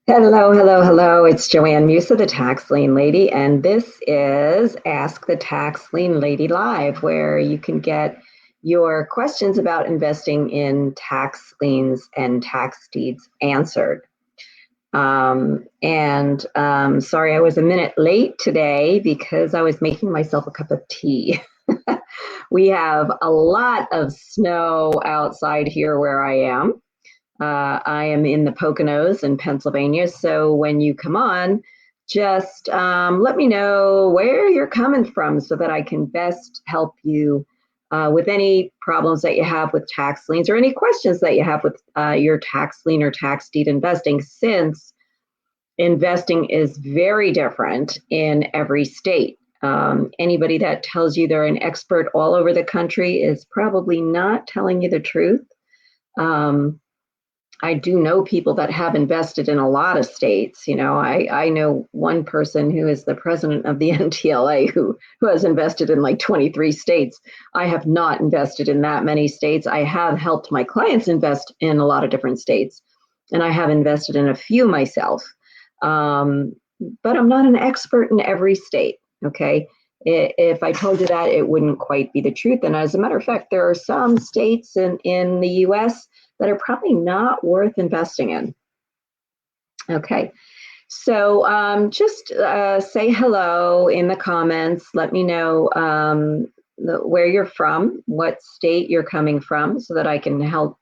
Hello, hello, hello. It's Joanne Musa, the Tax Lien Lady, and this is Ask the Tax Lien Lady Live, where you can get your questions about investing in tax liens and tax deeds answered. Sorry, I was a minute late today because I was making myself a cup of tea. We have a lot of snow outside here where I am. I am in the Poconos in Pennsylvania, so when you come on, just let me know where you're coming from so that I can best help you with any problems that you have with tax liens or any questions that you have with your tax lien or tax deed investing, since investing is very different in every state. Anybody that tells you they're an expert all over the country is probably not telling you the truth. I do know people that have invested in a lot of states. I know one person who is the president of the NTLA who has invested in like 23 states. I have not invested in that many states. I have helped my clients invest in a lot of different states, and I have invested in a few myself. But I'm not an expert in every state, okay? If I told you that, it wouldn't quite be the truth. And as a matter of fact, there are some states in the US that are probably not worth investing in. Okay, so just say hello in the comments. Let me know where you're from, what state you're coming from, so that I can help,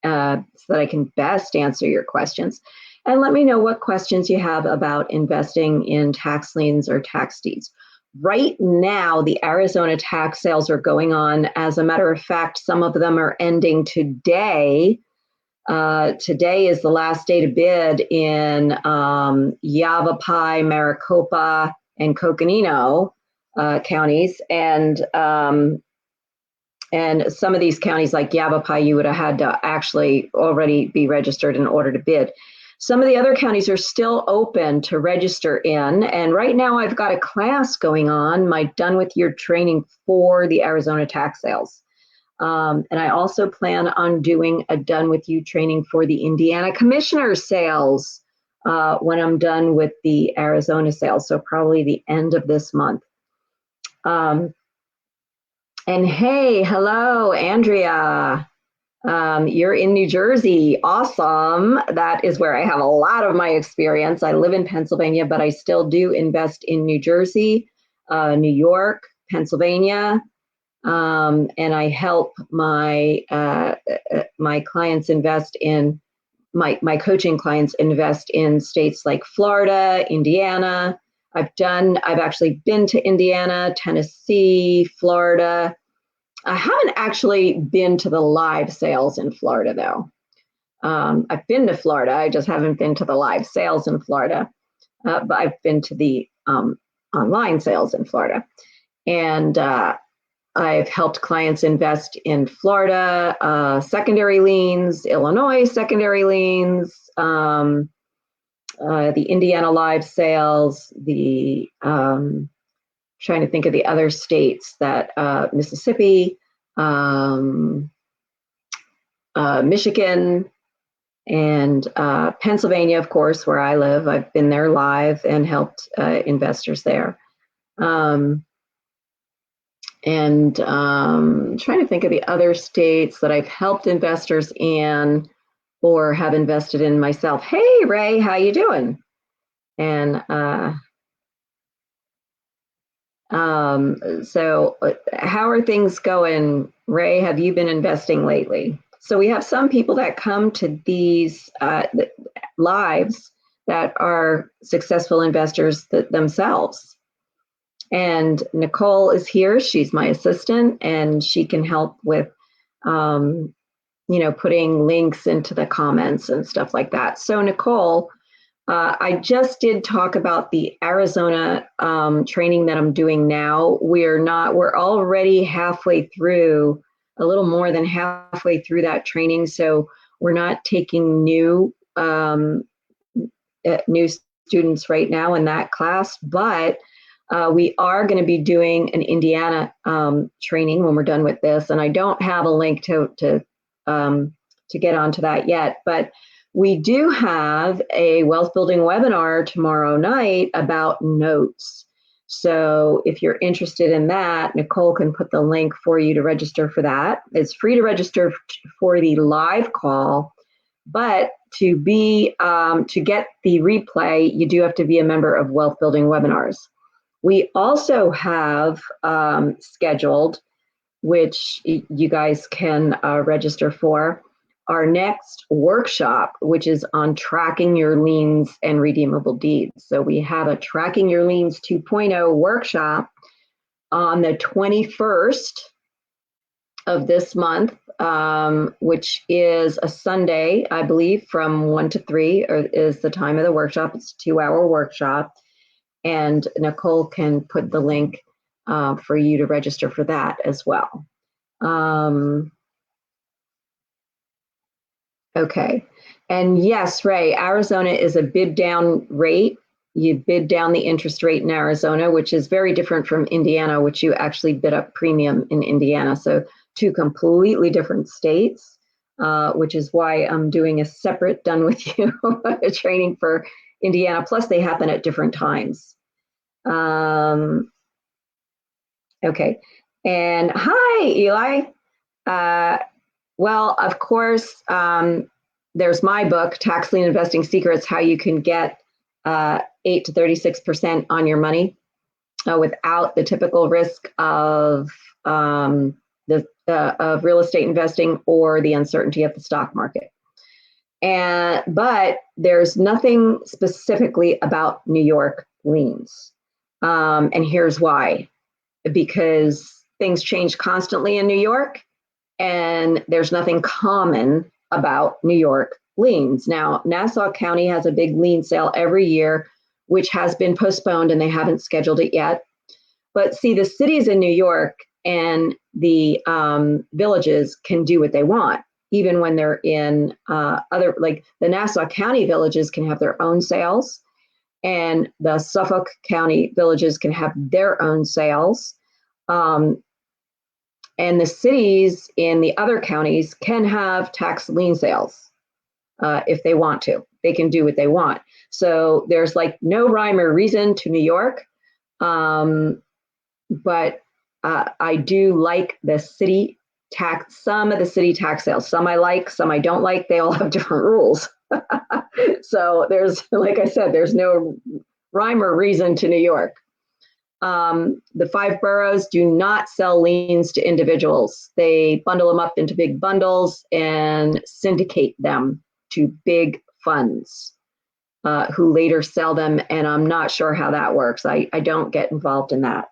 so that I can best answer your questions. And let me know what questions you have about investing in tax liens or tax deeds. Right now, the Arizona tax sales are going on. As a matter of fact, some of them are ending today. Today is the last day to bid in Yavapai, Maricopa, and Coconino counties, and some of these counties, like Yavapai, you would have had to actually already be registered in order to bid. Some of the other counties are still open to register in, and right now I've got a class going on, my Done With Your training for the Arizona tax sales. And I also plan on doing a Done With You training for the Indiana commissioner sales when I'm done with the Arizona sales, so probably the end of this month. And hey, hello, Andrea. You're in New Jersey. Awesome. That is where I have a lot of my experience. I live in Pennsylvania, but I still do invest in New Jersey, New York, Pennsylvania. And I help my clients invest in, my coaching clients invest in states like Florida, Indiana. I've actually been to Indiana, Tennessee, Florida. I haven't actually been to the live sales in Florida, though. I've been to Florida. I just haven't been to the live sales in Florida. But I've been to the online sales in Florida. And I've helped clients invest in Florida, secondary liens, Illinois secondary liens, the Indiana live sales, trying to think of the other states that Mississippi, Michigan, and Pennsylvania, of course, where I live. I've been there live and helped investors there. And trying to think of the other states that I've helped investors in or have invested in myself. Hey, Ray, how you doing? And so how are things going? Ray, have you been investing lately? So we have some people that come to these lives that are successful investors themselves. And Nicole is here. She's my assistant, and she can help with, putting links into the comments and stuff like that. So Nicole, I just did talk about the Arizona training that I'm doing now. We're already halfway through, a little more than halfway through that training. So we're not taking new students right now in that class, but we are going to be doing an Indiana training when we're done with this, and I don't have a link to get onto that yet. But We do have a wealth building webinar tomorrow night about notes. So if you're interested in that, Nicole can put the link for you to register for that. It's free to register for the live call, but to get the replay, you do have to be a member of Wealth Building Webinars. We also have scheduled, which you guys can register for, our next workshop, which is on tracking your liens and redeemable deeds. So we have a Tracking Your Liens 2.0 workshop on the 21st of this month, which is a Sunday, I believe, from 1 to 3 is the time of the workshop. It's a 2-hour workshop. And Nicole can put the link for you to register for that as well. Okay. And yes, Ray, Arizona is a bid down rate. You bid down the interest rate in Arizona, which is very different from Indiana, which you actually bid up premium in Indiana. So 2 completely different states, which is why I'm doing a separate Done With You training for Indiana. Plus they happen at different times. Okay. And hi, Eli. Well, of course, there's my book, Tax Lien Investing Secrets, how you can get 8 to 36% on your money without the typical risk of real estate investing or the uncertainty of the stock market. But there's nothing specifically about New York liens. And here's why. Because things change constantly in New York, and there's nothing common about New York liens. Now, Nassau County has a big lien sale every year, which has been postponed and they haven't scheduled it yet. But see, the cities in New York and the villages can do what they want, even when they're in other, like the Nassau County villages can have their own sales, and the Suffolk County villages can have their own sales. And the cities in the other counties can have tax lien sales if they want to. They can do what they want. So there's like no rhyme or reason to New York. But I do like the city tax, some of the city tax sales. Some I like, some I don't like. They all have different rules. So there's, like I said, there's no rhyme or reason to New York. The 5 boroughs do not sell liens to individuals. They bundle them up into big bundles and syndicate them to big funds who later sell them. And I'm not sure how that works. I don't get involved in that.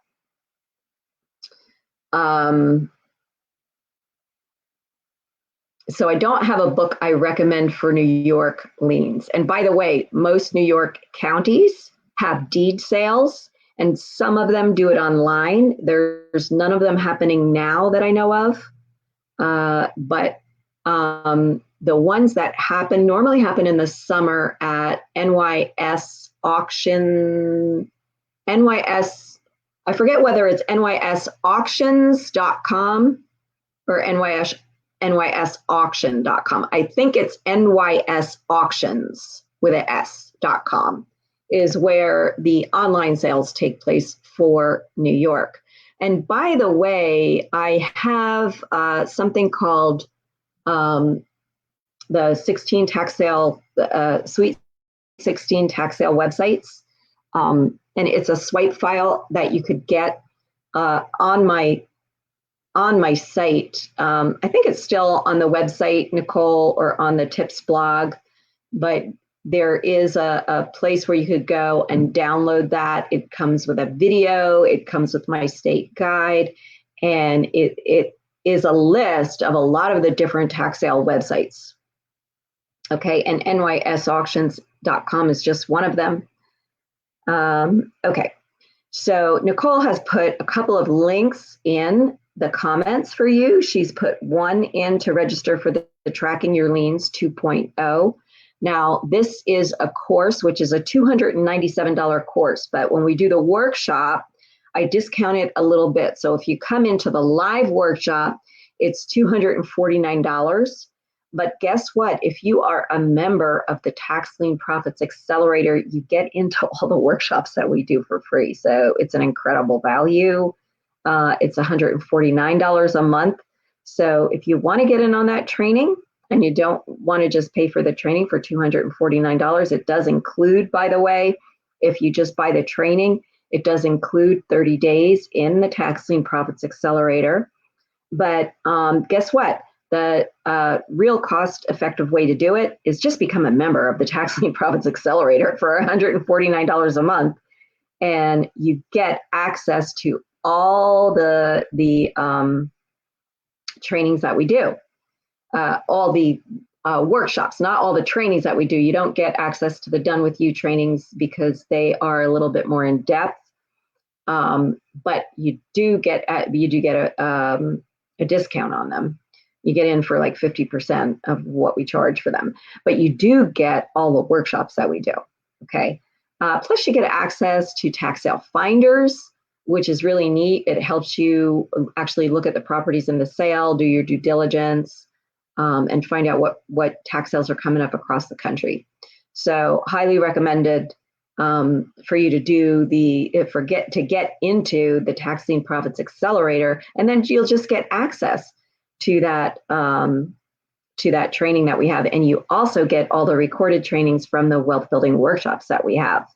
So I don't have a book I recommend for New York liens. And by the way, most New York counties have deed sales, and some of them do it online. There's none of them happening now that I know of. But the ones that normally happen in the summer at NYS auction, I forget whether it's nysauctions.com or nysauction.com. I think it's NYS auctions with an S.com is where the online sales take place for New York. And by the way, I have something called the 16 tax sale, Sweet 16 tax sale websites. And it's a swipe file that you could get on my site. I think it's still on the website, Nicole, or on the tips blog, but there is a place where you could go and download that. It comes with a video, it comes with my state guide, and it is a list of a lot of the different tax sale websites. Okay, and nysauctions.com is just one of them. Okay, so Nicole has put a couple of links in the comments for you. She's put one in to register for the Tracking Your Liens 2.0. Now, this is a course, which is a $297 course, but when we do the workshop, I discount it a little bit. So if you come into the live workshop, it's $249. But guess what? If you are a member of the Tax Lien Profits Accelerator, you get into all the workshops that we do for free. So it's an incredible value. It's $149 a month. So if you want to get in on that training and you don't want to just pay for the training for $249, it does include, by the way, if you just buy the training, it does include 30 days in the Tax Lien Profits Accelerator. But guess what? The real cost-effective way to do it is just become a member of the Tax Lien Profits Accelerator for $149 a month, and you get access to all the trainings that we do, all the workshops, not all the trainings that we do. You don't get access to the Done With You trainings because they are a little bit more in depth, but you do get a discount on them. You get in for like 50% of what we charge for them, but you do get all the workshops that we do, okay? Plus you get access to tax sale finders, which is really neat. It helps you actually look at the properties in the sale, do your due diligence, and find out what tax sales are coming up across the country. So highly recommended for you to do to get into the Tax Lien Profits Accelerator, and then you'll just get access to that training that we have, and you also get all the recorded trainings from the wealth building workshops that we have.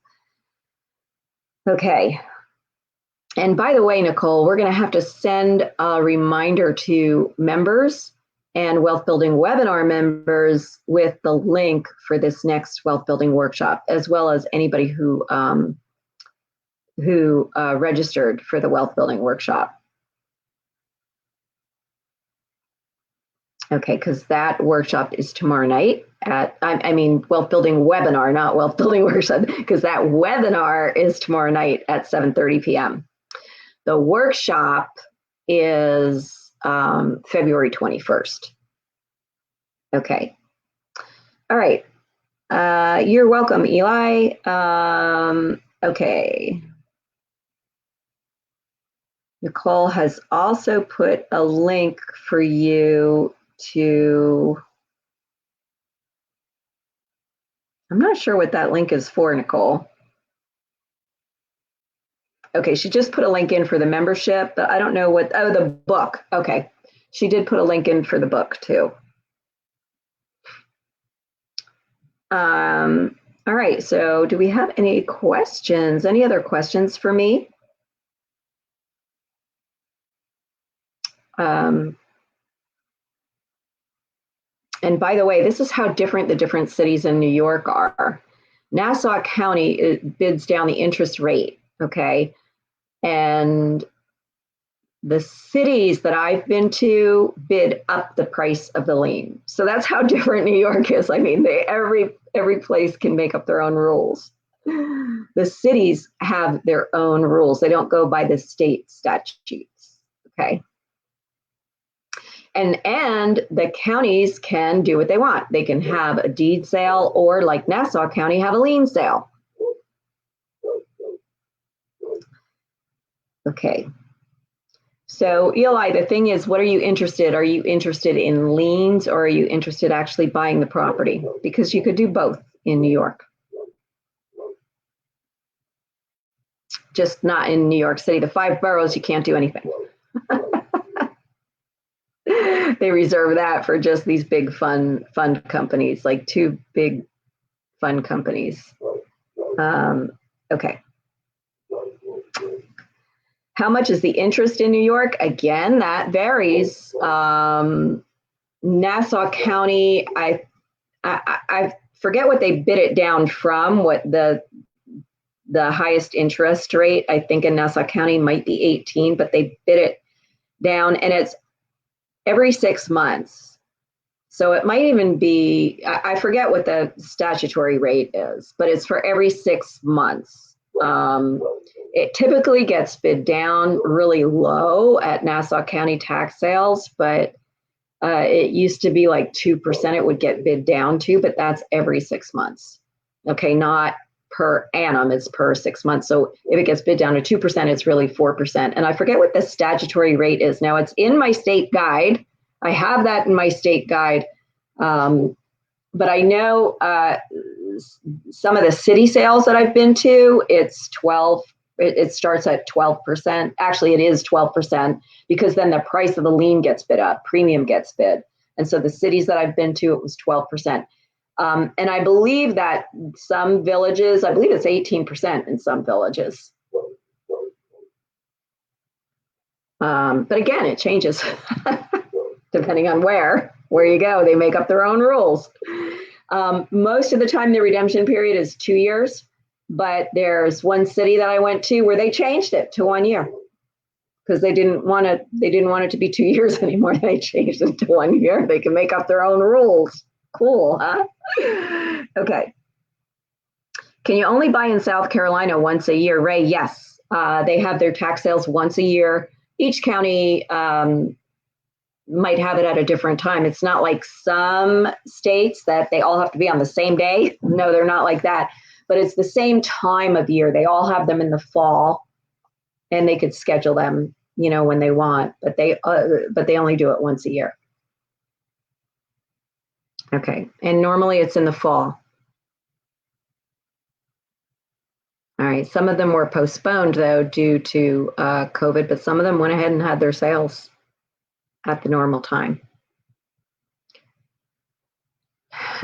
Okay. And by the way, Nicole, we're going to have to send a reminder to members and wealth building webinar members with the link for this next wealth building workshop, as well as anybody who registered for the wealth building workshop. Okay, because that workshop is tomorrow night wealth building webinar, not wealth building workshop, because that webinar is tomorrow night at 7:30 p.m. The workshop is February 21st. Okay. All right. You're welcome, Eli. Okay. Nicole has also put a link for you to, I'm not sure what that link is for, Nicole. Okay, she just put a link in for the membership, but I don't know the book. Okay, she did put a link in for the book too. All right, so do we have any questions? Any other questions for me? And by the way, this is how different the different cities in New York are. Nassau County bids down the interest rate, okay? And the cities that I've been to bid up the price of the lien. So that's how different New York is. I mean, every place can make up their own rules. The cities have their own rules. They don't go by the state statutes, okay? And the counties can do what they want. They can have a deed sale, or like Nassau County, have a lien sale. Okay. So Eli, the thing is, what are you interested? Are you interested in liens, or are you interested actually buying the property? Because you could do both in New York. Just not in New York City. The 5 boroughs, you can't do anything. They reserve that for just these big fund companies, like 2 big fund companies. Okay. How much is the interest in New York? Again, that varies. Nassau County, I forget what they bid it down from, what the highest interest rate, I think in Nassau County might be 18, but they bid it down, and it's every 6 months. So it might even be, I forget what the statutory rate is, but it's for every 6 months. It typically gets bid down really low at Nassau County tax sales, but it used to be like 2% it would get bid down to, but that's every 6 months. Okay, not per annum, it's per 6 months. So if it gets bid down to 2%, it's really 4%. And I forget what the statutory rate is. Now it's in my state guide. I have that in my state guide, But I know some of the city sales that I've been to, it's 12. It starts at 12%. Actually, it is 12% because then the price of the lien gets bid up, premium gets bid. And so the cities that I've been to, it was 12%. And I believe that some villages, I believe it's 18% in some villages. But again, it changes depending on where you go. They make up their own rules. Most of the time, the redemption period is 2 years. But there's one city that I went to where they changed it to 1 year because they didn't want it to be 2 years anymore. They changed it to 1 year. They can make up their own rules. Cool, huh? Okay. Can you only buy in South Carolina once a year, Ray? Yes. They have their tax sales once a year. Each county might have it at a different time. It's not like some states that they all have to be on the same day. No, they're not like that. But it's the same time of year. They all have them in the fall, and they could schedule them, when they want. But they only do it once a year. Okay, and normally it's in the fall. All right. Some of them were postponed though due to COVID, but some of them went ahead and had their sales at the normal time.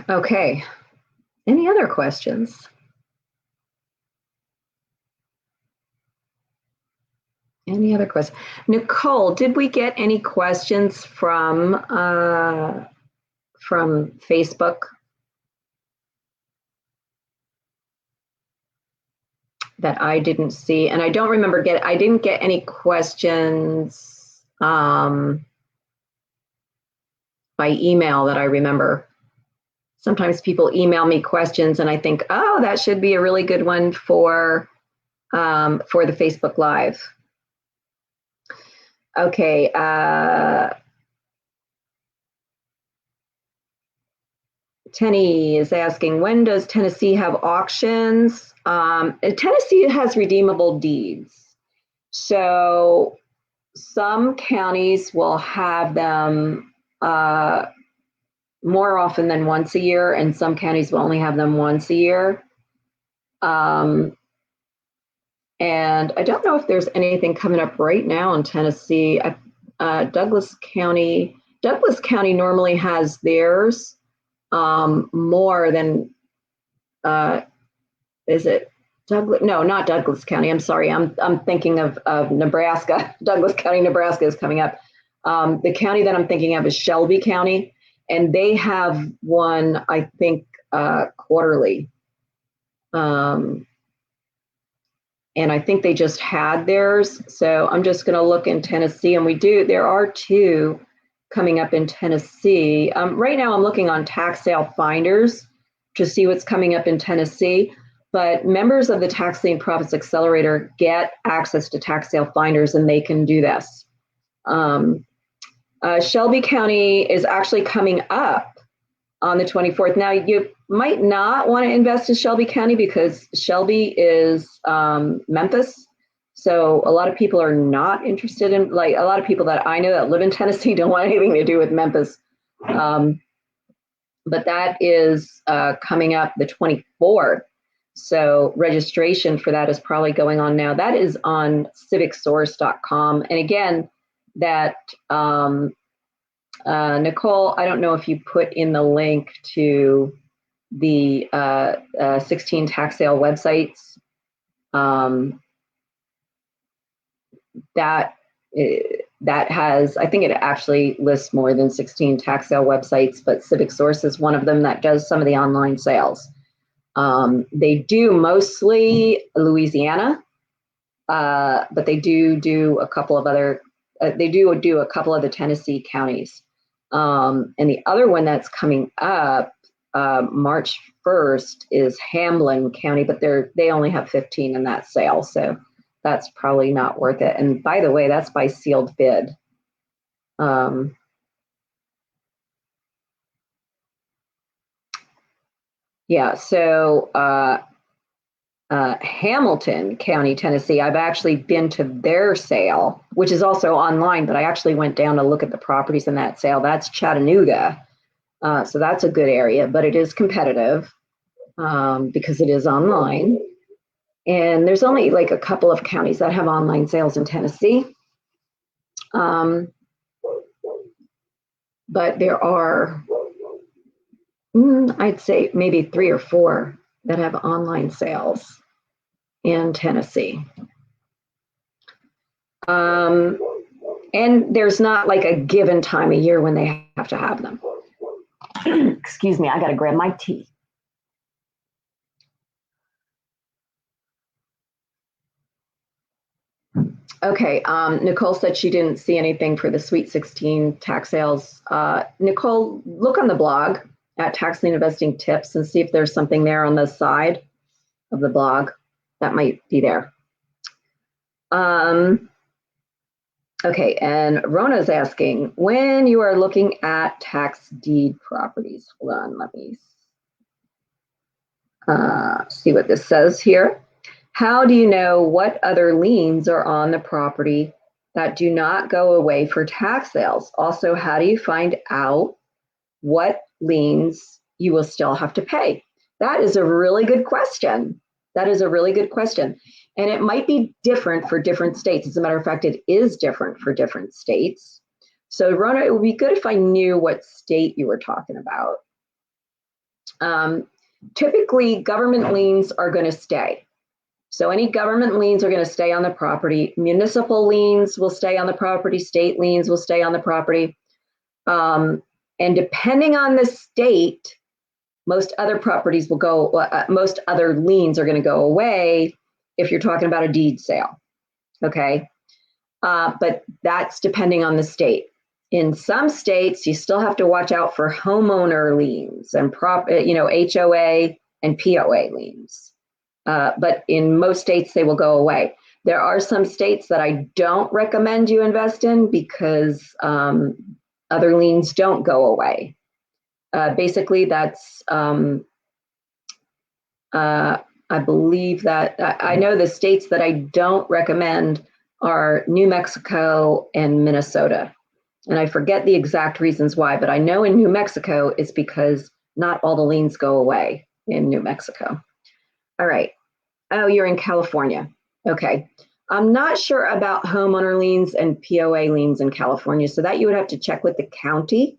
Okay. Any other questions? Any other questions? Nicole, did we get any questions from Facebook? That I didn't see, and I don't remember I didn't get any questions by email that I remember. Sometimes people email me questions, and I think, oh, that should be a really good one for the Facebook Live. Okay. Tenny is asking, when does Tennessee have auctions? Tennessee has redeemable deeds. So some counties will have them more often than once a year, and some counties will only have them once a year. And I don't know if there's anything coming up right now in Tennessee. Douglas County normally has theirs more than, is it Douglas? No, not Douglas County. I'm sorry. I'm thinking of Nebraska. Douglas County, Nebraska is coming up. The county that I'm thinking of is Shelby County, and they have one, I think, quarterly. And I think they just had theirs. So I'm just going to look in Tennessee, and there are two coming up in Tennessee. Right now I'm looking on tax sale finders to see what's coming up in Tennessee, but members of the Tax Lien Profits Accelerator get access to tax sale finders, and they can do this. Shelby County is actually coming up on the 24th. Now, you might not want to invest in Shelby County because Shelby is Memphis. So a lot of people are not interested in, like a lot of people that I know that live in Tennessee don't want anything to do with Memphis. But that is coming up the 24th. So registration for that is probably going on now. That is on civicsource.com. And again, that Nicole, I don't know if you put in the link to the 16 tax sale websites. That has, I think it actually lists more than 16 tax sale websites, but Civic Source is one of them that does some of the online sales. They do mostly Louisiana, but they do a couple of other, they do a couple of the Tennessee counties. And the other one that's coming up March 1st is Hamlin County, but they only have 15 in that sale. So that's probably not worth it. And by the way, that's by sealed bid. Yeah, so Hamilton County, Tennessee, I've actually been to their sale, which is also online, but I actually went down to look at the properties in that sale. That's Chattanooga. So that's a good area, but it is competitive because it is online. And there's only like a couple of counties that have online sales in Tennessee. But there are, I'd say maybe 3 or 4 that have online sales in Tennessee. And there's not like a given time of year when they have to have them. Excuse me, I got to grab my tea. Okay, Nicole said she didn't see anything for the Sweet 16 tax sales. Nicole, look on the blog at Tax Lien Investing Tips and see if there's something there on the side of the blog that might be there. Okay, and Rona's asking, when you are looking at tax deed properties, hold on, let me see what this says here. How do you know what other liens are on the property that do not go away for tax sales? Also, how do you find out what liens you will still have to pay? That is a really good question. That is a really good question. And it might be different for different states. As a matter of fact, it is different for different states. So, Rona, it would be good if I knew what state you were talking about. Typically, government liens are going to stay. So any government liens are going to stay on the property. Municipal liens will stay on the property. State liens will stay on the property. And depending on the state, most other properties will go, most other liens are going to go away if you're talking about a deed sale. Okay. But that's depending on the state. In some states, you still have to watch out for homeowner liens and HOA and POA liens. But in most states, they will go away. There are some states that I don't recommend you invest in because other liens don't go away. Basically, that's, I believe that, I know the states that I don't recommend are New Mexico and Minnesota. And I forget the exact reasons why, but I know in New Mexico, it's because not all the liens go away in New Mexico. All right. Oh, you're in California. Okay. I'm not sure about homeowner liens and POA liens in California, so that you would have to check with the county.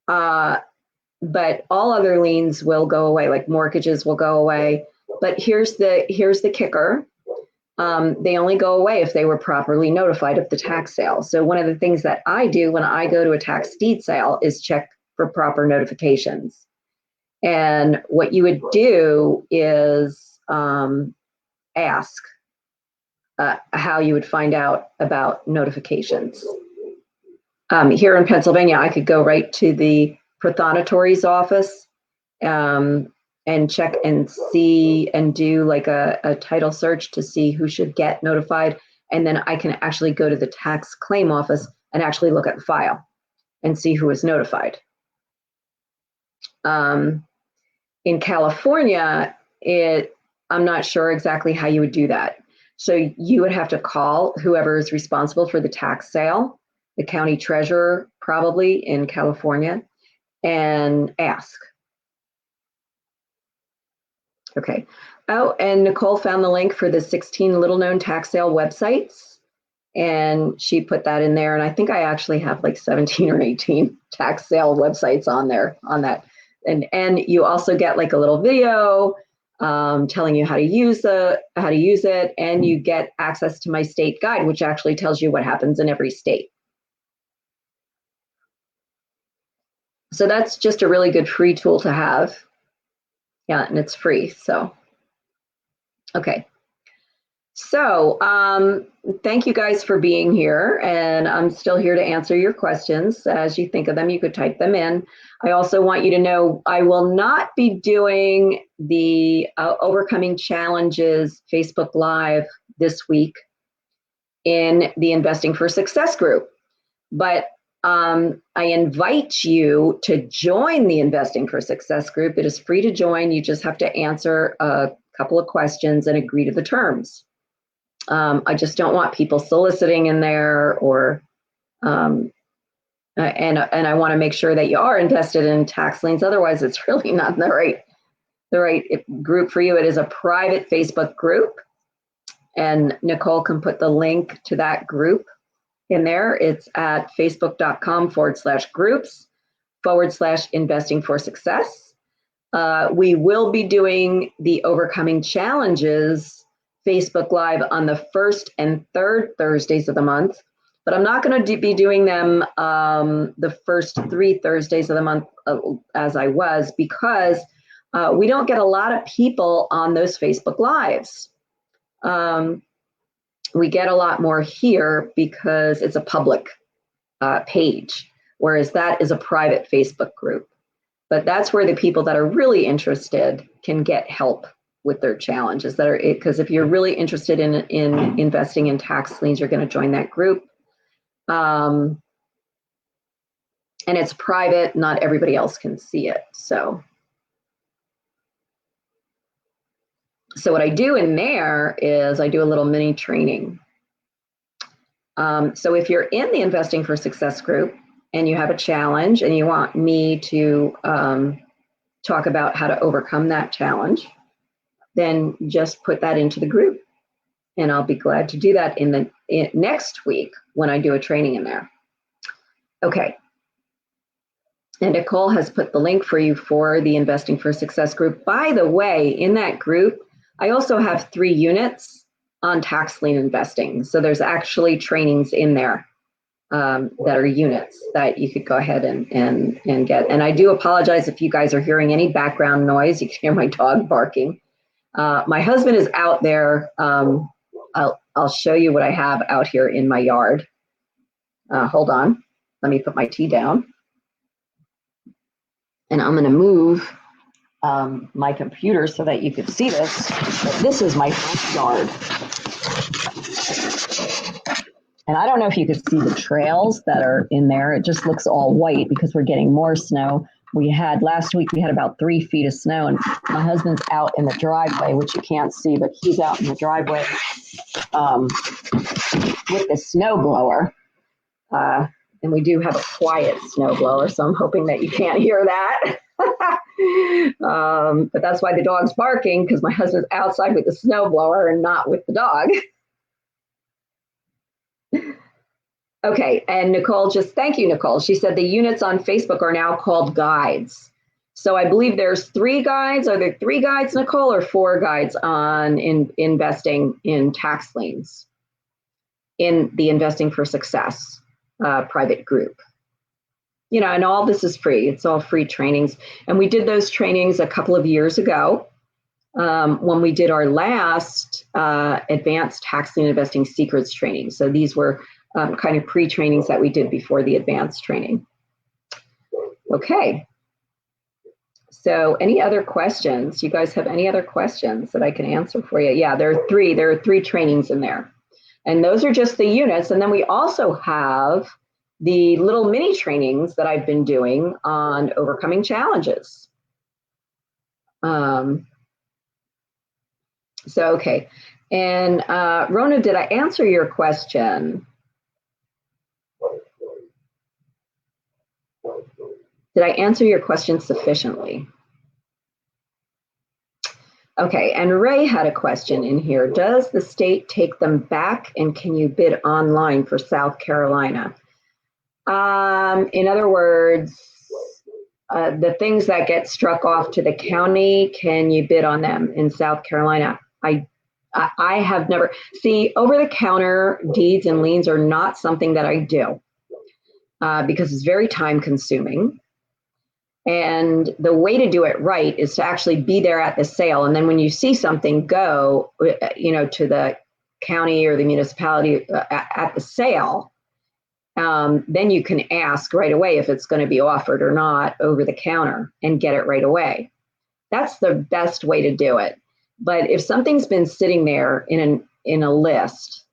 But all other liens will go away, like mortgages will go away. But here's the kicker. They only go away if they were properly notified of the tax sale. So one of the things that I do when I go to a tax deed sale is check for proper notifications. And what you would do is ask how you would find out about notifications. Here in Pennsylvania, I could go right to the prothonotari's office and check and see and do like a title search to see who should get notified. And then I can actually go to the tax claim office and actually look at the file and see who was notified. In California, I'm not sure exactly how you would do that. So you would have to call whoever is responsible for the tax sale, the county treasurer probably in California, and ask. Okay. Oh, and Nicole found the link for the 16 little known tax sale websites. And she put that in there. And I think I actually have like 17 or 18 tax sale websites on there on that. And you also get like a little video telling you how to use it, and you get access to my state guide, which actually tells you what happens in every state. So that's just a really good free tool to have. Yeah, and it's free. So, okay. So thank you guys for being here, and I'm still here to answer your questions. As you think of them, you could type them in. I also want you to know I will not be doing the Overcoming Challenges Facebook Live this week in the Investing for Success group, but I invite you to join the Investing for Success group. It is free to join. You just have to answer a couple of questions and agree to the terms. I just don't want people soliciting in there or and I want to make sure that you are invested in tax liens. Otherwise, it's really not the right group for you. It is a private Facebook group, and Nicole can put the link to that group in there. It's at facebook.com/groups/investing for success. We will be doing the Overcoming Challenges Facebook Live on the first and third Thursdays of the month, but I'm not going to be doing them the first 3 Thursdays of the month as I was, because we don't get a lot of people on those Facebook Lives. We get a lot more here because it's a public page, whereas that is a private Facebook group. But that's where the people that are really interested can get help with their challenges. Because if you're really interested in investing in tax liens, you're going to join that group. And it's private, not everybody else can see it. So what I do in there is I do a little mini training. So if you're in the Investing for Success group and you have a challenge and you want me to talk about how to overcome that challenge, then just put that into the group. And I'll be glad to do that in next week when I do a training in there. Okay. And Nicole has put the link for you for the Investing for Success group. By the way, in that group, I also have 3 units on tax lien investing. So there's actually trainings in there that are units that you could go ahead and get. And I do apologize if you guys are hearing any background noise. You can hear my dog barking. My husband is out there. I'll show you what I have out here in my yard. Hold on. Let me put my tea down. And I'm going to move my computer so that you can see this. This is my front yard. And I don't know if you can see the trails that are in there. It just looks all white because we're getting more snow. Last week we had about 3 feet of snow, and my husband's out in the driveway, which you can't see, but he's out in the driveway with the snow blower. And we do have a quiet snow blower, so I'm hoping that you can't hear that. But that's why the dog's barking, because my husband's outside with the snow blower and not with the dog. Okay, and Nicole, thank you, Nicole. She said the units on Facebook are now called guides. So I believe there's 3 guides. Are there 3 guides, Nicole, or 4 guides on investing in tax liens in the Investing for Success private group? You know, and all this is free. It's all free trainings. And we did those trainings a couple of years ago when we did our last advanced tax lien investing secrets training. So these were kind of pre-trainings that we did before the advanced training. Okay. So any other questions? You guys have any other questions that I can answer for you? Yeah, there are 3 trainings in there. And those are just the units. And then we also have the little mini trainings that I've been doing on overcoming challenges. Okay. And Rona, did I answer your question? Did I answer your question sufficiently? Okay, and Ray had a question in here. Does the state take them back, and can you bid online for South Carolina? In other words, the things that get struck off to the county, can you bid on them in South Carolina? I have never, over-the-counter deeds and liens are not something that I do because it's very time consuming. And the way to do it right is to actually be there at the sale. And then when you see something go, to the county or the municipality at the sale, then you can ask right away if it's going to be offered or not over the counter and get it right away. That's the best way to do it. But if something's been sitting there in a list,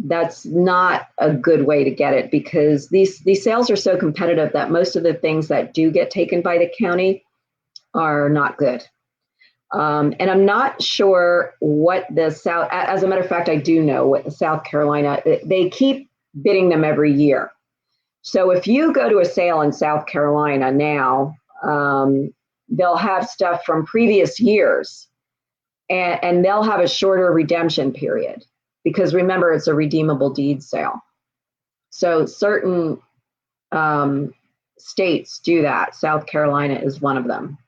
that's not a good way to get it, because these sales are so competitive that most of the things that do get taken by the county are not good. And I'm not sure what the South, as a matter of fact, I do know what the South Carolina, they keep bidding them every year. So if you go to a sale in South Carolina now, they'll have stuff from previous years, and they'll have a shorter redemption period because remember, it's a redeemable deed sale. So certain states do that. South Carolina is one of them.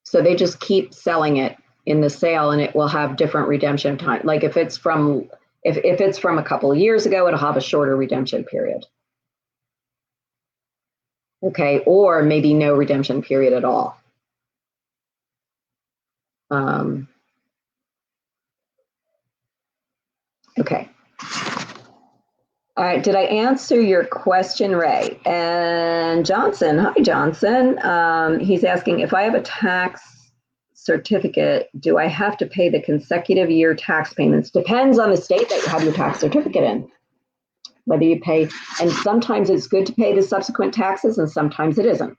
So they just keep selling it in the sale, and it will have different redemption time. Like if it's from a couple of years ago, it'll have a shorter redemption period. Okay, or maybe no redemption period at all. Okay. All right, did I answer your question, Ray? And Johnson, hi, Johnson. He's asking, if I have a tax certificate, do I have to pay the consecutive year tax payments? Depends on the state that you have your tax certificate in, whether you pay, and sometimes it's good to pay the subsequent taxes and sometimes it isn't.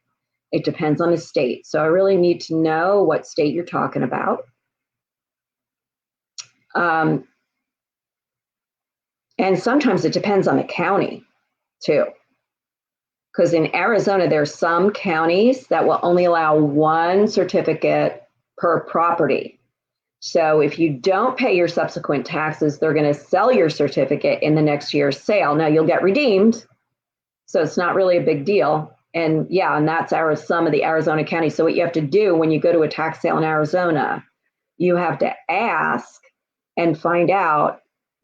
It depends on the state. So I really need to know what state you're talking about. And sometimes it depends on the county too. Because in Arizona, there's some counties that will only allow one certificate per property. So if you don't pay your subsequent taxes, they're going to sell your certificate in the next year's sale. Now you'll get redeemed, so it's not really a big deal. And yeah, and that's some of the Arizona counties. So what you have to do when you go to a tax sale in Arizona, you have to ask and find out,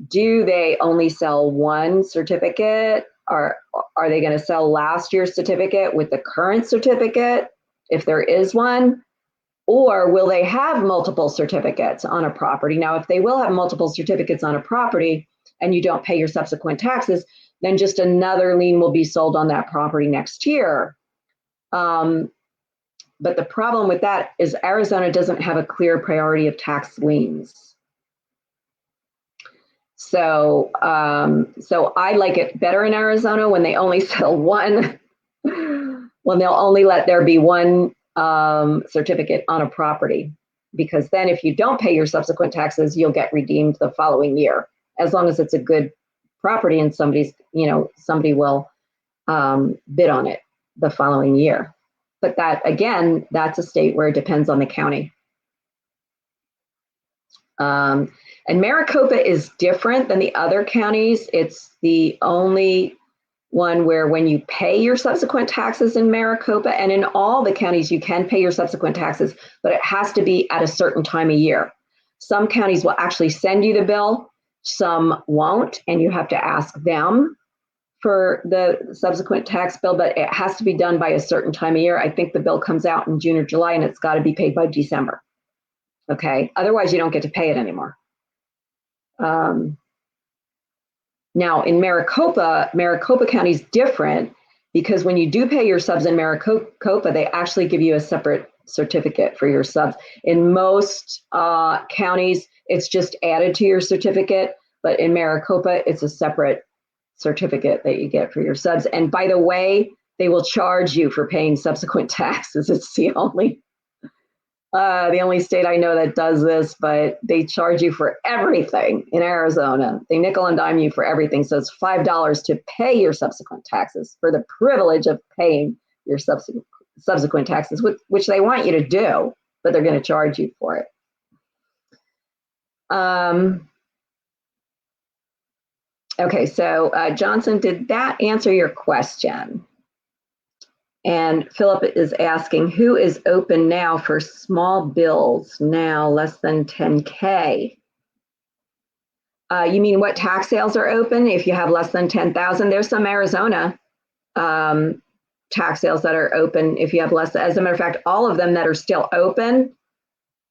do they only sell one certificate? Or are they going to sell last year's certificate with the current certificate, if there is one? Or will they have multiple certificates on a property? Now, if they will have multiple certificates on a property and you don't pay your subsequent taxes, then just another lien will be sold on that property next year. But the problem with that is Arizona doesn't have a clear priority of tax liens. So I like it better in Arizona when they only sell one, when they'll only let there be one certificate on a property, because then if you don't pay your subsequent taxes, you'll get redeemed the following year, as long as it's a good property and somebody will bid on it the following year. But that, again, that's a state where it depends on the county. And Maricopa is different than the other counties. It's the only one where when you pay your subsequent taxes in Maricopa, and in all the counties you can pay your subsequent taxes, but it has to be at a certain time of year. Some counties will actually send you the bill, some won't, and you have to ask them for the subsequent tax bill, but it has to be done by a certain time of year. I think the bill comes out in June or July, and it's got to be paid by December. Okay, otherwise you don't get to pay it anymore. Now in Maricopa County is different, because when you do pay your subs in Maricopa, they actually give you a separate certificate for your subs. In most counties, it's just added to your certificate, but in Maricopa, it's a separate certificate that you get for your subs. And by the way, they will charge you for paying subsequent taxes. It's the only state I know that does this, but they charge you for everything in Arizona. They nickel and dime you for everything. So it's $5 to pay your subsequent taxes, for the privilege of paying your subsequent taxes, which they want you to do, but they're going to charge you for it. Okay, so Johnson, did that answer your question? And Philip is asking, who is open now for small bills now less than 10K? You mean what tax sales are open if you have less than 10,000? There's some Arizona tax sales that are open if you have less. As a matter of fact, all of them that are still open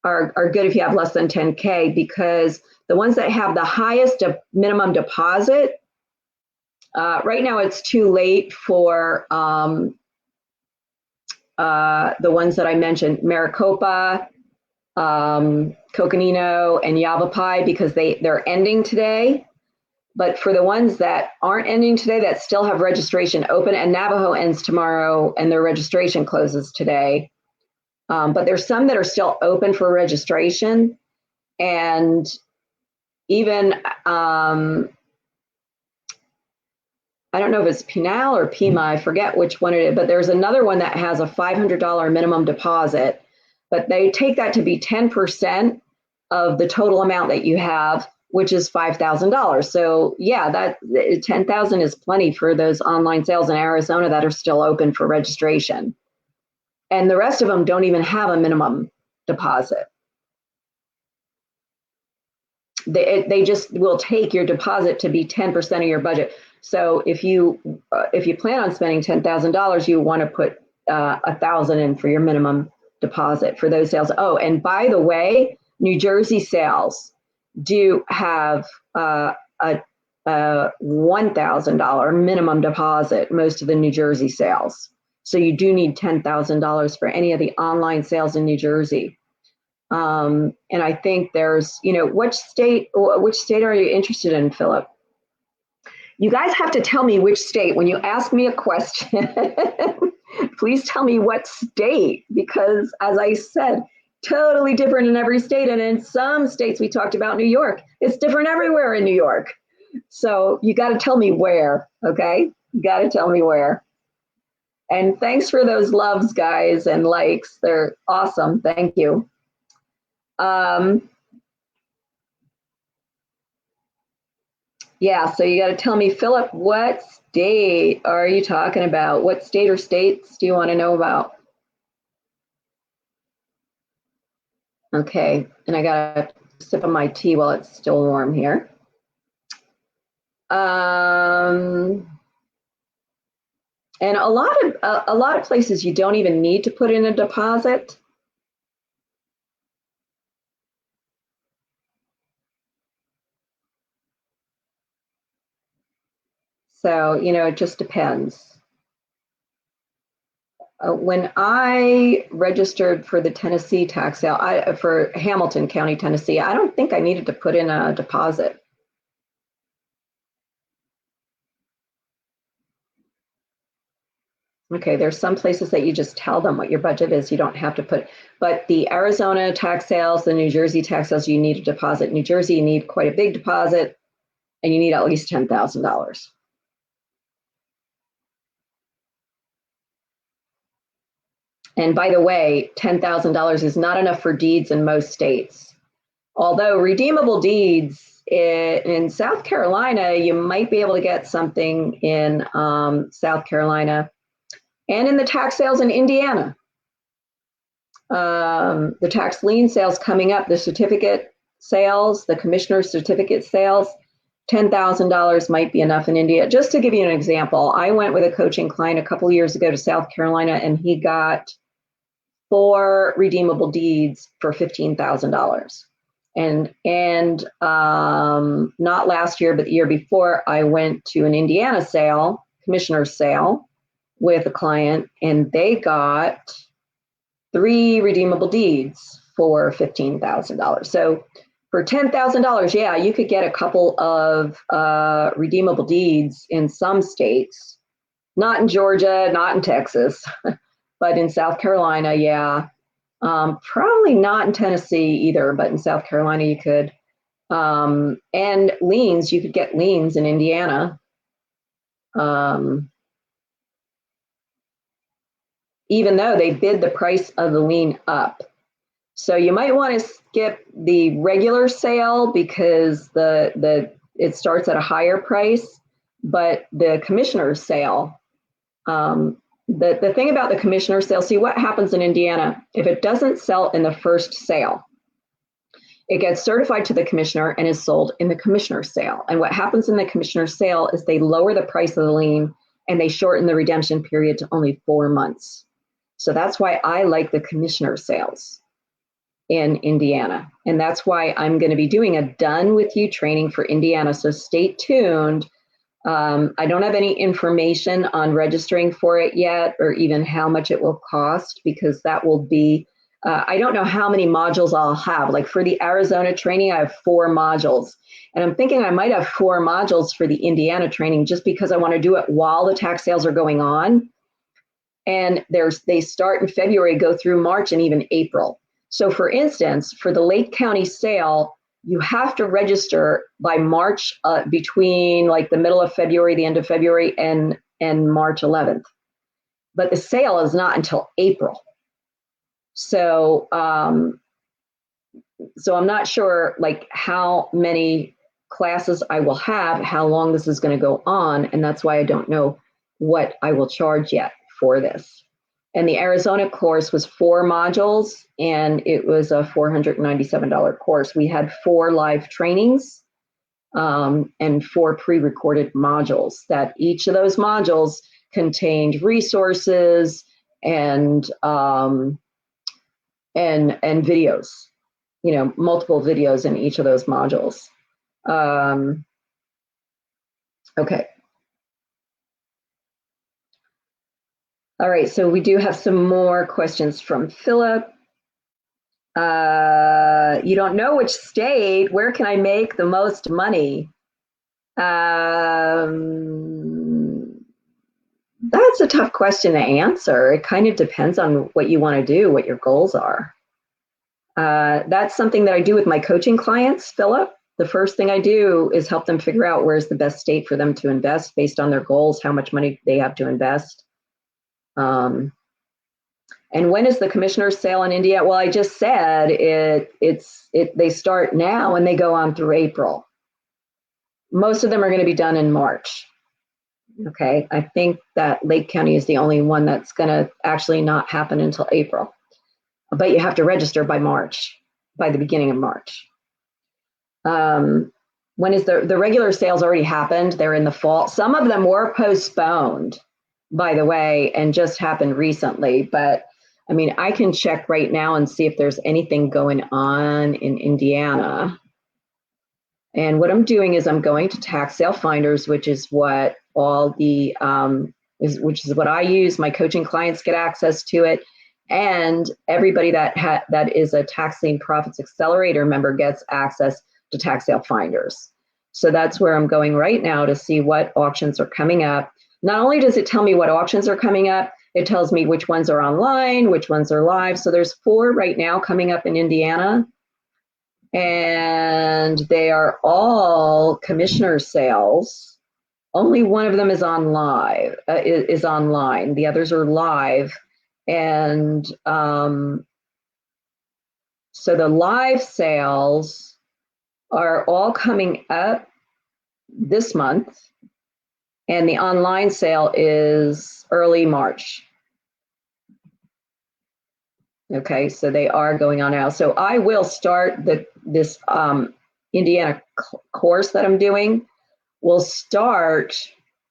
are good if you have less than 10K, because the ones that have the highest minimum deposit, right now it's too late for the ones that I mentioned, Maricopa, Coconino, and Yavapai, because they're ending today. But for the ones that aren't ending today, that still have registration open, and Navajo ends tomorrow and their registration closes today. But there's some that are still open for registration. And even I don't know if it's Penal or Pima, I forget which one it is, but there's another one that has a $500 minimum deposit, but they take that to be 10% of the total amount that you have, which is $5,000. So yeah, that 10,000 is plenty for those online sales in Arizona that are still open for registration. And the rest of them don't even have a minimum deposit. They just will take your deposit to be 10% of your budget. So if you plan on spending $10,000, you want to put $1,000 in for your minimum deposit for those sales. Oh, and by the way, New Jersey sales do have a $1,000 minimum deposit. Most of the New Jersey sales. So you do need $10,000 for any of the online sales in New Jersey. And I think there's, which state are you interested in, Philip? You guys have to tell me which state. When you ask me a question, please tell me what state, because as I said, totally different in every state. And in some states, we talked about New York. It's different everywhere in New York. So you got to tell me where, okay? You got to tell me where. And thanks for those loves, guys, and likes. They're awesome. Thank you. Yeah, so you got to tell me, Philip, what state are you talking about? What state or states do you want to know about? Okay, and I got to sip of my tea while it's still warm here. And a lot of places you don't even need to put in a deposit. So, it just depends. When I registered for the Tennessee tax sale, for Hamilton County, Tennessee, I don't think I needed to put in a deposit. Okay, there's some places that you just tell them what your budget is. You don't have to put, but the Arizona tax sales, the New Jersey tax sales, you need a deposit. New Jersey, you need quite a big deposit, and you need at least $10,000. And by the way, $10,000 is not enough for deeds in most states. Although redeemable deeds in South Carolina, you might be able to get something in South Carolina and in the tax sales in Indiana. The tax lien sales coming up, the certificate sales, the commissioner's certificate sales, $10,000 might be enough in India. Just to give you an example, I went with a coaching client a couple of years ago to South Carolina, and he got 4 redeemable deeds for $15,000. And not last year, but the year before, I went to an Indiana sale, commissioner's sale, with a client, and they got 3 redeemable deeds for $15,000. So for $10,000, yeah, you could get a couple of redeemable deeds in some states, not in Georgia, not in Texas, but in South Carolina, yeah. Probably not in Tennessee either, but in South Carolina you could. And liens, you could get liens in Indiana. Even though they bid the price of the lien up. So you might want to skip the regular sale because it starts at a higher price, but the commissioner's sale, the thing about the commissioner's sale, see what happens in Indiana, if it doesn't sell in the first sale, it gets certified to the commissioner and is sold in the commissioner's sale. And what happens in the commissioner's sale is they lower the price of the lien and they shorten the redemption period to only 4 months. So that's why I like the commissioner sales in Indiana. And that's why I'm going to be doing a Done With You training for Indiana. So stay tuned. I don't have any information on registering for it yet, or even how much it will cost, because that will be, I don't know how many modules I'll have. Like for the Arizona training, I have 4 modules. And I'm thinking I might have 4 modules for the Indiana training just because I want to do it while the tax sales are going on. And they start in February, go through March and even April. So for instance, for the Lake County sale, you have to register by March, between like the middle of February, the end of February, and March 11th. But the sale is not until April. So so I'm not sure like how many classes I will have, how long this is going to go on, and that's why I don't know what I will charge yet for this. And the Arizona course was 4 modules, and it was a $497 course. We had 4 live trainings and 4 pre-recorded modules. That each of those modules contained resources and videos. You know, multiple videos in each of those modules. Okay. All right, so we do have some more questions from Philip. You don't know which state, where can I make the most money? That's a tough question to answer. It kind of depends on what you want to do, what your goals are. That's something that I do with my coaching clients, Philip. The first thing I do is help them figure out where's the best state for them to invest based on their goals, how much money they have to invest. And when is the commissioner's sale in India? Well, I just said they start now and they go on through April. Most of them are going to be done in March. Okay, I think that Lake County is the only one that's going to actually not happen until April. But you have to register by March, by the beginning of March. When is the regular sales already happened? They're in the fall. Some of them were postponed, by the way, and just happened recently. But I mean, I can check right now and see if there's anything going on in Indiana. And what I'm doing is I'm going to tax sale finders, which is what all the which is what I use. My coaching clients get access to it, and everybody that is a Tax Lien Profits Accelerator member gets access to tax sale finders. So that's where I'm going right now to see what auctions are coming up. Not only does it tell me what auctions are coming up, it tells me which ones are online, which ones are live. So there's 4 right now coming up in Indiana. And they are all commissioner sales. Only one of them is on live, is online. The others are live. And so the live sales are all coming up this month. And the online sale is early March. Okay, so they are going on now. So I will start this Indiana course that I'm doing. Will start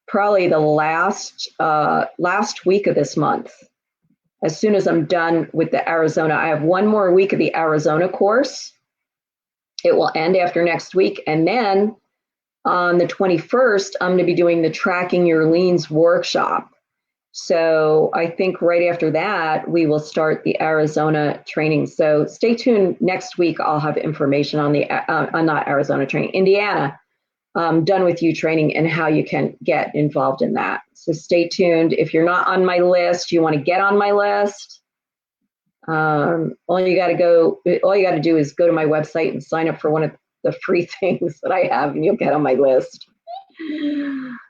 probably the last week of this month. As soon as I'm done with the Arizona, I have 1 more week of the Arizona course. It will end after next week, and then on the 21st, I'm going to be doing the Tracking Your Liens workshop. So I think right after that, we will start the Arizona training. So stay tuned. Next week, I'll have information on the not Arizona training, Indiana Done With You training and how you can get involved in that. So stay tuned. If you're not on my list, you want to get on my list. All you got to do is go to my website and sign up for one of the free things that I have, and you'll get on my list.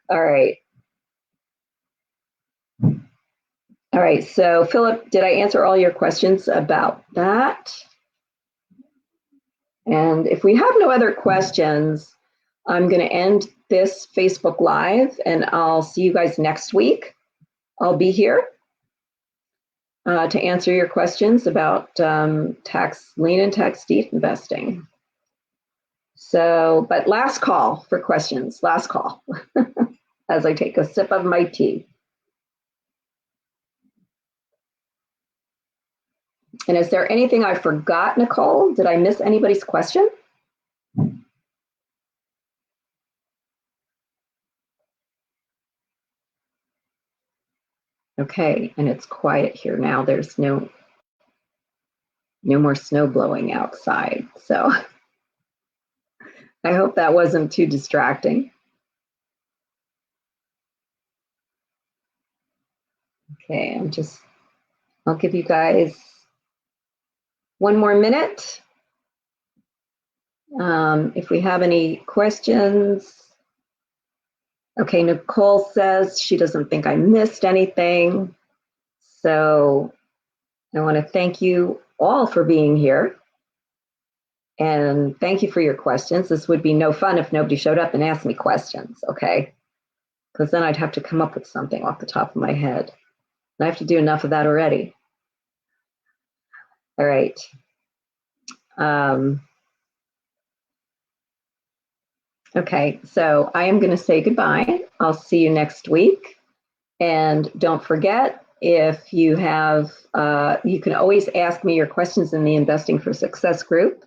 All right. All right, so Philip, did I answer all your questions about that? And if we have no other questions, I'm going to end this Facebook Live, and I'll see you guys next week. I'll be here to answer your questions about tax lien and tax deed investing. So, but last call for questions, last call, as I take a sip of my tea. And is there anything I forgot, Nicole? Did I miss anybody's question? Okay, and it's quiet here now. There's no more snow blowing outside. So I hope that wasn't too distracting. Okay, I'll give you guys 1 more minute. If we have any questions. Okay, Nicole says she doesn't think I missed anything. So I want to thank you all for being here. And thank you for your questions. This would be no fun if nobody showed up and asked me questions, okay? Because then I'd have to come up with something off the top of my head. And I have to do enough of that already. All right. Okay, so I am going to say goodbye. I'll see you next week. And don't forget, if you have, you can always ask me your questions in the Investing for Success group,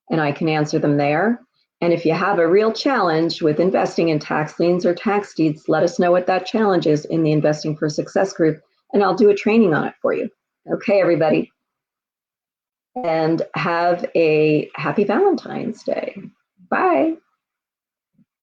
and I can answer them there. And if you have a real challenge with investing in tax liens or tax deeds, let us know what that challenge is in the Investing for Success group, and I'll do a training on it for you. Okay, everybody. And have a happy Valentine's Day. Bye.